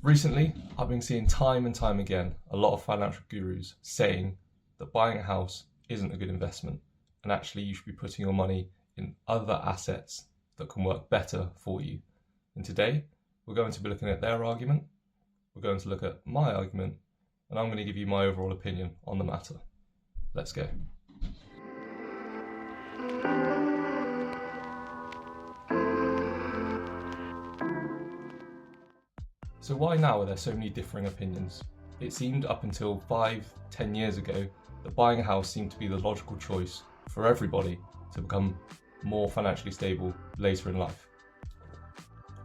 Recently, I've been seeing time and time again a lot of financial gurus saying that buying a house isn't a good investment and actually you should be putting your money in other assets that can work better for you. And today, we're going to be looking at their argument, we're going to look at my argument, and I'm going to give you my overall opinion on the matter. Let's go. So why now are there so many differing opinions? It seemed up until 5-10 years ago that buying a house seemed to be the logical choice for everybody to become more financially stable later in life.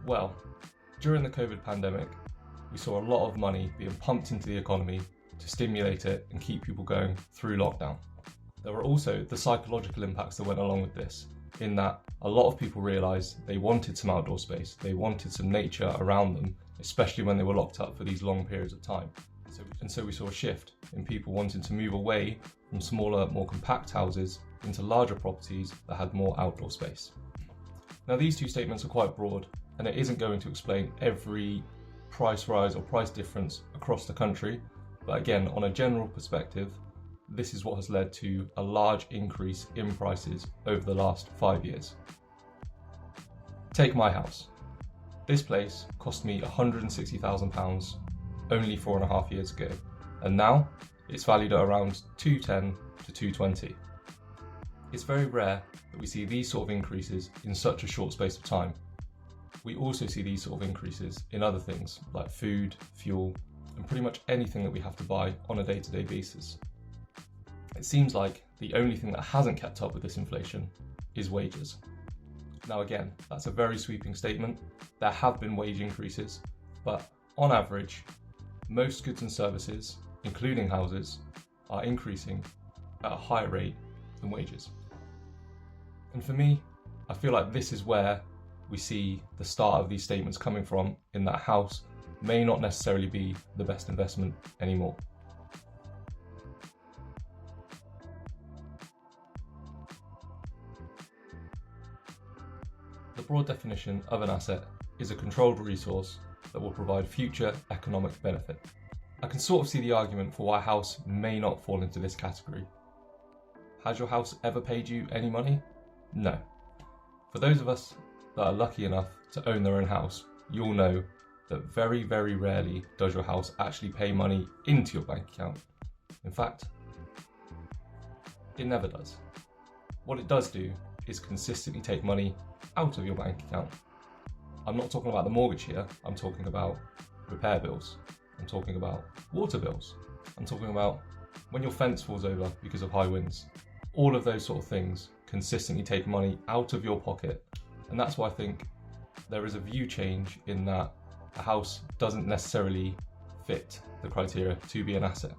Well, during the COVID pandemic, we saw a lot of money being pumped into the economy to stimulate it and keep people going through lockdown. There were also the psychological impacts that went along with this, in that a lot of people realised they wanted some outdoor space, they wanted some nature around them, especially when they were locked up for these long periods of time. And so we saw a shift in people wanting to move away from smaller, more compact houses into larger properties that had more outdoor space. Now, these two statements are quite broad, and it isn't going to explain every price rise or price difference across the country, but again, on a general perspective, this is what has led to a large increase in prices over the last 5 years. Take my house. This place cost me £160,000 only 4.5 years ago, and now it's valued at around 210 to 220. It's very rare that we see these sort of increases in such a short space of time. We also see these sort of increases in other things like food, fuel, and pretty much anything that we have to buy on a day-to-day basis. It seems like the only thing that hasn't kept up with this inflation is wages. Now again, that's a very sweeping statement. There have been wage increases, but on average, most goods and services, including houses, are increasing at a higher rate than wages. And for me, I feel like this is where we see the start of these statements coming from, in that house may not necessarily be the best investment anymore. The broad definition of an asset is a controlled resource that will provide future economic benefit. I can sort of see the argument for why a house may not fall into this category. Has your house ever paid you any money? No. For those of us that are lucky enough to own their own house, you'll know that very, very rarely does your house actually pay money into your bank account. In fact, it never does. What it does do is consistently take money out of your bank account. I'm not talking about the mortgage here, I'm talking about repair bills, I'm talking about water bills, I'm talking about when your fence falls over because of high winds. All of those sort of things consistently take money out of your pocket, and that's why I think there is a view change in that a house doesn't necessarily fit the criteria to be an asset.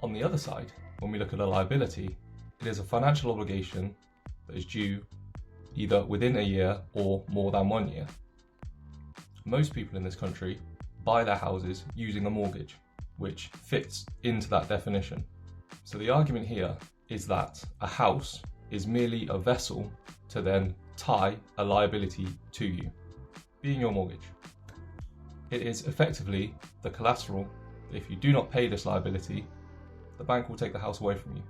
On the other side, when we look at a liability, it is a financial obligation that is due either within a year or more than 1 year. Most people in this country buy their houses using a mortgage, which fits into that definition. So the argument here is that a house is merely a vessel to then tie a liability to you, being your mortgage. It is effectively the collateral that if you do not pay this liability, the bank will take the house away from you.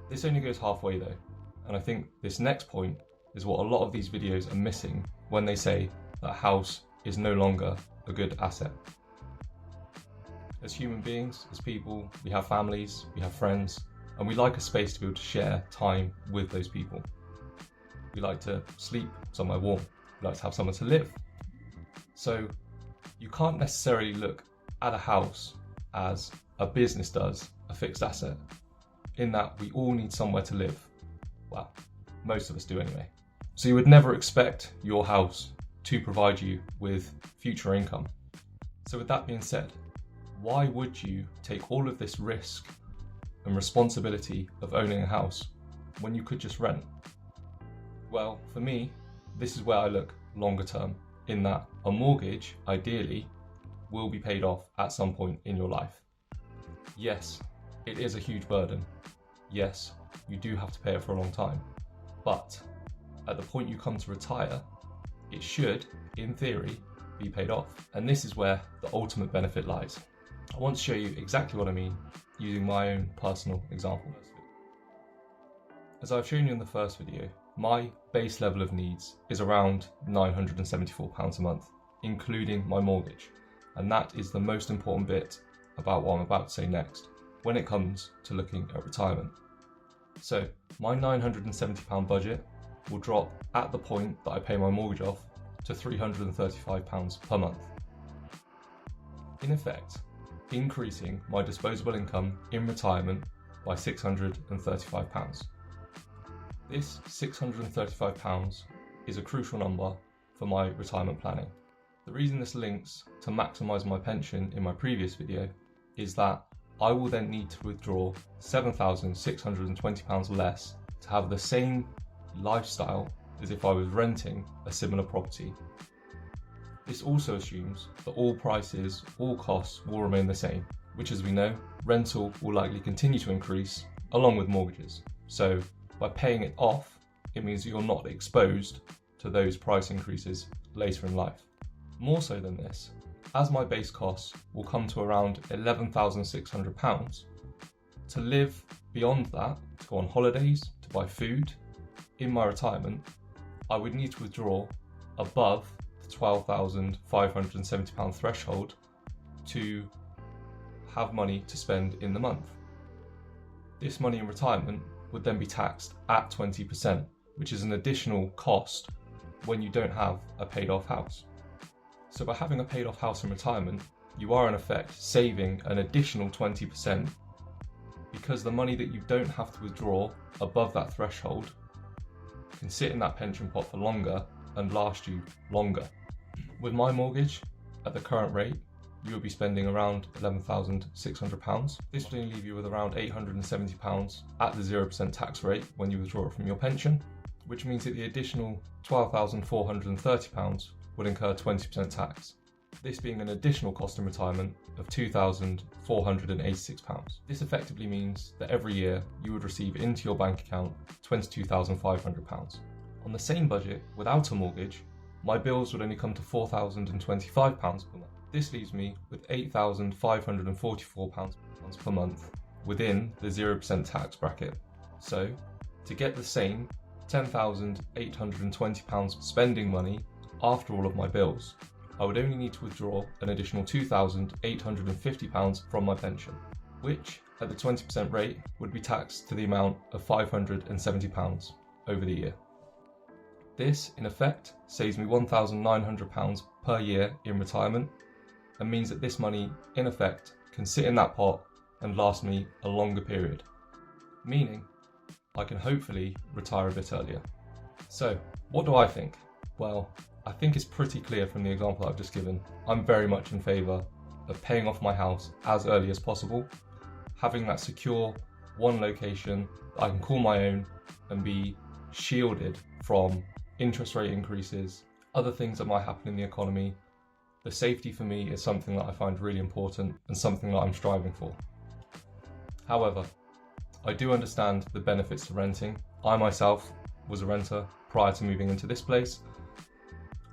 This only goes halfway though, and I think this next point is what a lot of these videos are missing when they say that a house is no longer a good asset. As human beings, as people, we have families, we have friends, and we like a space to be able to share time with those people. We like to sleep somewhere warm, we like to have somewhere to live. So you can't necessarily look at a house as a business does a fixed asset, in that we all need somewhere to live. Well, most of us do anyway. So you would never expect your house to provide you with future income. So with that being said, why would you take all of this risk and responsibility of owning a house when you could just rent? Well, for me, this is where I look longer term, in that a mortgage, ideally, will be paid off at some point in your life. Yes, it is a huge burden. Yes, you do have to pay it for a long time. But at the point you come to retire, it should, in theory, be paid off. And this is where the ultimate benefit lies. I want to show you exactly what I mean using my own personal example. As I've shown you in the first video, my base level of needs is around £974 a month, including my mortgage. And that is the most important bit about what I'm about to say next when it comes to looking at retirement. So my £970 budget will drop at the point that I pay my mortgage off to £335 per month. In effect, increasing my disposable income in retirement by £635. This £635 is a crucial number for my retirement planning. The reason this links to maximise my pension in my previous video is that I will then need to withdraw £7,620 less to have the same lifestyle as if I was renting a similar property. This also assumes that all prices, all costs will remain the same, which, as we know, rental will likely continue to increase along with mortgages. So by paying it off, it means that you're not exposed to those price increases later in life. More so than this, as my base costs will come to around £11,600, to live beyond that, to go on holidays, to buy food, in my retirement, I would need to withdraw above the £12,570 threshold to have money to spend in the month. This money in retirement would then be taxed at 20%, which is an additional cost when you don't have a paid off house. So by having a paid off house in retirement, you are in effect saving an additional 20% because the money that you don't have to withdraw above that threshold can sit in that pension pot for longer and last you longer. With my mortgage, at the current rate, you will be spending around £11,600. This will leave you with around £870 at the 0% tax rate when you withdraw it from your pension, which means that the additional £12,430 will incur 20% tax. This being an additional cost in retirement of £2,486. This effectively means that every year you would receive into your bank account £22,500. On the same budget, without a mortgage, my bills would only come to £4,025 per month. This leaves me with £8,544 per month within the 0% tax bracket. So, to get the same £10,820 spending money after all of my bills, I would only need to withdraw an additional £2,850 from my pension, which at the 20% rate would be taxed to the amount of £570 over the year. This, in effect, saves me £1,900 per year in retirement and means that this money, in effect, can sit in that pot and last me a longer period, meaning I can hopefully retire a bit earlier. So, what do I think? Well, I think it's pretty clear from the example I've just given. I'm very much in favour of paying off my house as early as possible, having that secure one location that I can call my own and be shielded from interest rate increases, other things that might happen in the economy. The safety for me is something that I find really important and something that I'm striving for. However, I do understand the benefits to renting. I myself was a renter prior to moving into this place.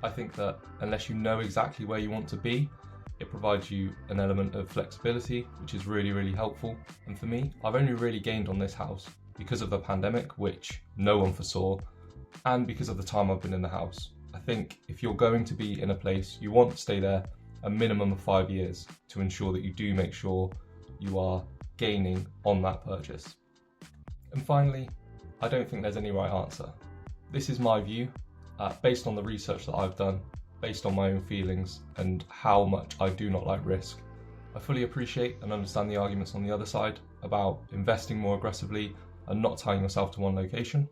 I think that unless you know exactly where you want to be, it provides you an element of flexibility, which is really, really helpful. And for me, I've only really gained on this house because of the pandemic, which no one foresaw, and because of the time I've been in the house. I think if you're going to be in a place, you want to stay there a minimum of 5 years to ensure that you do make sure you are gaining on that purchase. And finally, I don't think there's any right answer. This is my view. Based on the research that I've done, based on my own feelings and how much I do not like risk. I fully appreciate and understand the arguments on the other side about investing more aggressively and not tying yourself to one location.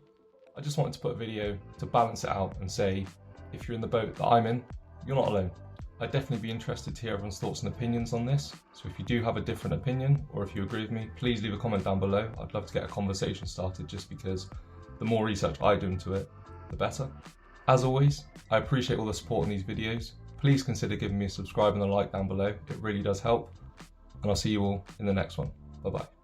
I just wanted to put a video to balance it out and say, if you're in the boat that I'm in, you're not alone. I'd definitely be interested to hear everyone's thoughts and opinions on this. So if you do have a different opinion or if you agree with me, please leave a comment down below. I'd love to get a conversation started just because the more research I do into it, the better. As always, I appreciate all the support in these videos. Please consider giving me a subscribe and a like down below. It really does help. And I'll see you all in the next one. Bye bye.